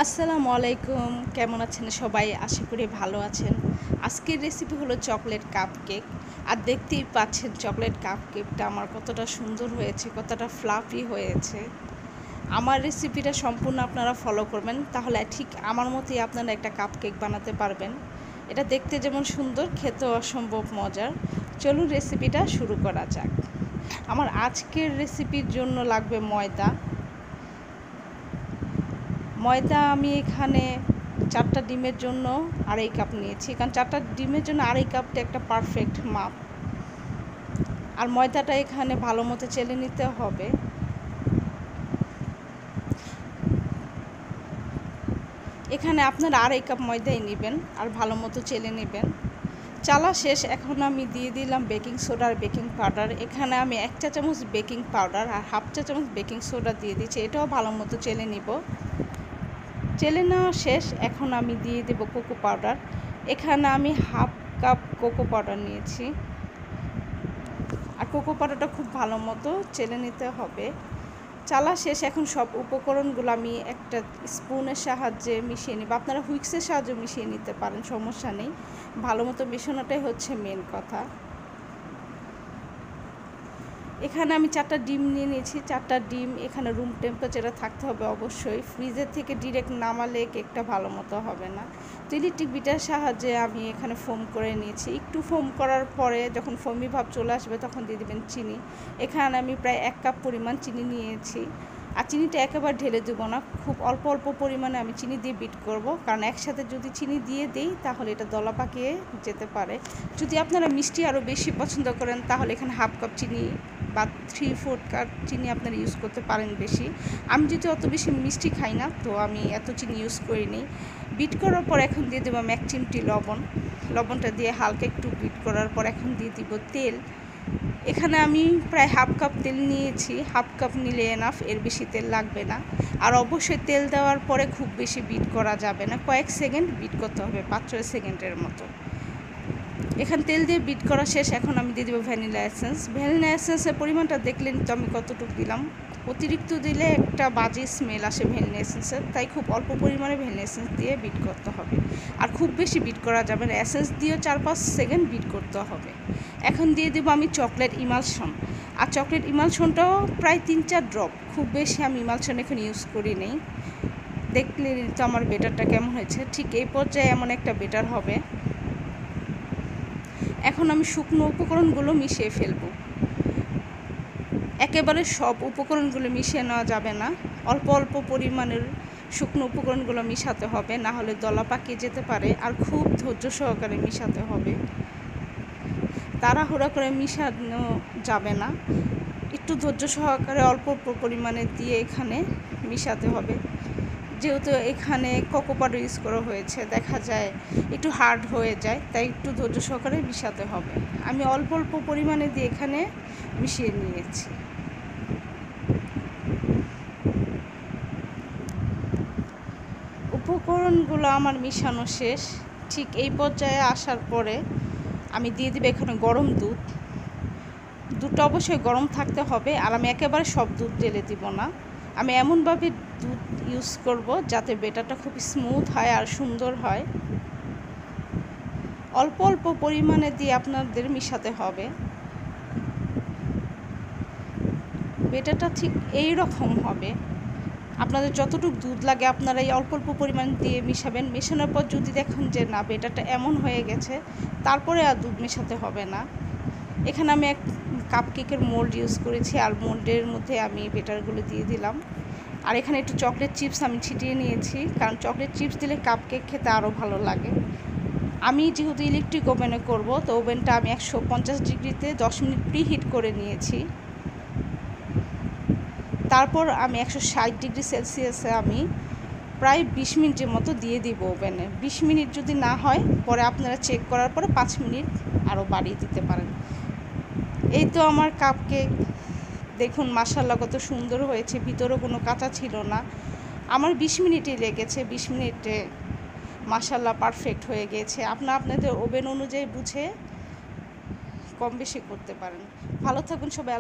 আসসালামু আলাইকুম, কেমন আছেন সবাই? আশা করি ভালো আছেন। আজকের রেসিপি হলো চকলেট কাপ কেক। আর দেখতেই পাচ্ছেন চকলেট কাপ কেকটা আমার কতটা সুন্দর হয়েছে, কতটা ফ্লাফি হয়েছে। আমার রেসিপিটা সম্পূর্ণ আপনারা ফলো করবেন, তাহলে ঠিক আমার মতোই আপনারা একটা কাপ কেক বানাতে পারবেন। এটা দেখতে যেমন সুন্দর, খেতেও অসম্ভব মজার। চলুন রেসিপিটা শুরু করা যাক। আমার আজকের রেসিপির জন্য লাগবে ময়দা আমি এখানে 4টা ডিমের জন্য 2.5 কাপ নিয়েছি, কারণ 4টা ডিমের জন্য 2.5 কাপটা একটা পারফেক্ট মাপ। আর ময়দাটা এখানে ভালো মতো চেলে নিতে হবে। এখানে আপনারা 2.5 কাপ ময়দাই নেবেন আর ভালো মতো চেলে নেবেন। চালা শেষ, এখন আমি দিয়ে দিলাম বেকিং সোডা আর বেকিং পাউডার। এখানে আমি 1 চা চামচ বেকিং পাউডার আর 1/2 চা চামচ বেকিং সোডা দিয়ে দিচ্ছি। এটাও ভালো মতো চেলে নিব। চেলে নেওয়া শেষ, এখন আমি দিয়ে দেব কোকো পাউডার। এখানে আমি 1/2 কাপ কোকো পাউডার নিয়েছি। আর কোকো পাউডারটা খুব ভালো মতো চেলে নিতে হবে। চালা শেষ, এখন সব উপকরণগুলো আমি একটা স্পুনের সাহায্যে মিশিয়ে নিব। আপনারা হুইক্সের সাহায্যে মিশিয়ে নিতে পারেন, সমস্যা নেই। ভালো মতো মেশানোটাই হচ্ছে মেন কথা। এখানে আমি 4টা ডিম নিয়ে নিয়েছি। 4টা ডিম এখানে রুম টেম্পারেচারে থাকতে হবে অবশ্যই। ফ্রিজের থেকে ডিরেক্ট নামালে কেকটা ভালো মতো হবে না। তো ইলেকট্রিক বিটার সাহায্যে আমি এখানে ফোম করে নিয়েছি। একটু ফোম করার পরে যখন ফোমি ভাব চলে আসবে তখন দিয়ে দেবেন চিনি। এখানে আমি প্রায় 1 কাপ পরিমাণ চিনি নিয়েছি। আর চিনিটা একেবারে ঢেলে দেবো না, খুব অল্প অল্প পরিমাণে আমি চিনি দিয়ে বিট করব, কারণ একসাথে যদি চিনি দিয়ে দিই তাহলে এটা দলা পাকিয়ে যেতে পারে। যদি আপনারা মিষ্টি আরও বেশি পছন্দ করেন তাহলে এখানে 1/2 কাপ চিনি বা 3/4 কাপ চিনি আপনারা ইউজ করতে পারেন বেশি। আমি যদি অত বেশি মিষ্টি খাই না, তো আমি এত চিনি ইউজ করিনি। বিট করার পর এখন দিয়ে দেবো আমি 1 চিমটি লবণটা দিয়ে হালকা একটু বিট করার পর এখন দিয়ে দিব তেল। এখানে আমি প্রায় 1/2 কাপ তেল নিয়েছি। 1/2 কাপ নিলে এনাফ, এর বেশি তেল লাগবে না। আর অবশ্যই তেল দেওয়ার পরে খুব বেশি বিট করা যাবে না, কয়েক সেকেন্ড বিট করতে হবে, 5-6 সেকেন্ডের মতো। এখানে তেল দিয়ে বিট করা শেষ, এখন আমি দিয়ে দেবো ভ্যানিলা এসেন্স। ভ্যানিলা এসেন্সের পরিমাণটা দেখলেন তো আমি কতটুকু দিলাম। অতিরিক্ত দিলে একটা বাজে স্মেল আসে ভ্যানিলা এসেন্সের, তাই খুব অল্প পরিমাণে ভ্যানিলা এসেন্স দিয়ে বিট করতে হবে। আর খুব বেশি বিট করা যাবে না, এসেন্স দিয়েও 4-5 সেকেন্ড বিট করতে হবে। এখন দিয়ে দেবো আমি চকলেট ইমালশন। আর চকলেট ইমালশনটাও প্রায় 3-4 ড্রপ, খুব বেশি আমি ইমালশন এখন ইউজ করি নেই। দেখলে তো আমার বেটারটা কেমন হয়েছে, ঠিক এই পর্যায়ে এমন একটা বেটার হবে। এখন আমি শুকনো উপকরণগুলো মিশিয়ে ফেলব। একেবারে সব উপকরণগুলো মিশিয়ে নেওয়া যাবে না, অল্প অল্প পরিমাণের শুকনো উপকরণগুলো মিশাতে হবে, না হলে দলা পাকিয়ে যেতে পারে। আর খুব ধৈর্য সহকারে মিশাতে হবে, তাড়াহুড়া করে মিশানো যাবে না। একটু ধৈর্য সহকারে অল্প অল্প পরিমাণে দিয়ে এখানে মিশাতে হবে। যেহেতু এখানে কোকো পাউডার ইউজ করা হয়েছে, দেখা যায় একটু হার্ড হয়ে যায়, তাই একটু ধৈর্য সহকারে মিশাতে হবে। আমি অল্প অল্প পরিমাণে দিয়ে এখানে মিশিয়ে নিয়েছি। উপকরণগুলো আমার মিশানো শেষ। ঠিক এই পর্যায়ে আসার পরে আমি দিয়ে দেব এখানে গরম দুধ। দুধটা অবশ্যই গরম থাকতে হবে, আর আমি একেবারে সব দুধ ঢেলে দিব না। আমি এমনভাবে দুধ ইউজ করব যাতে বেটারটা খুব স্মুথ হয় আর সুন্দর হয়। অল্প অল্প পরিমাণে দিয়ে আপনাদের মিশাতে হবে। বেটারটা ঠিক এই রকম হবে। আপনাদের যতটুকু দুধ লাগে আপনারা এই অল্প অল্প পরিমাণ দিয়ে মিশাবেন। মেশানোর পর যদি দেখুন যে না, বেটারটা এমন হয়ে গেছে, তারপরে আর দুধ মেশাতে হবে না। এখানে আমি এক কাপ কেকের মোল্ড ইউজ করেছি, আর মোল্ডের মধ্যে আমি বেটারগুলো দিয়ে দিলাম। আর এখানে একটু চকলেট চিপস আমি ছিটিয়ে নিয়েছি, কারণ চকলেট চিপস দিলে কাপ কেক খেতে আরও ভালো লাগে। আমি যেহেতু ইলেকট্রিক ওভেনে করব, তো ওভেনটা আমি 150 ডিগ্রিতে 10 মিনিট প্রিহিট করে নিয়েছি। তারপর আমি 160 ডিগ্রি সেলসিয়াসে আমি প্রায় 20 মিনিটের মতো দিয়ে দিব ওভেনে। 20 মিনিট যদি না হয়, পরে আপনারা চেক করার পরে 5 মিনিট আরও বাড়িয়ে দিতে পারেন। এই তো আমার কাপ কেক, দেখুন মাশাআল্লাহ কত সুন্দর হয়েছে, ভিতরেও কোনো কাঁচা ছিল না। আমার 20 মিনিটই লেগেছে, 20 মিনিটে মাশাআল্লাহ পারফেক্ট হয়ে গিয়েছে। আপনাদের ওভেন অনুযায়ী বুঝে কম বেশি করতে পারেন। ভালো থাকুন সবাই।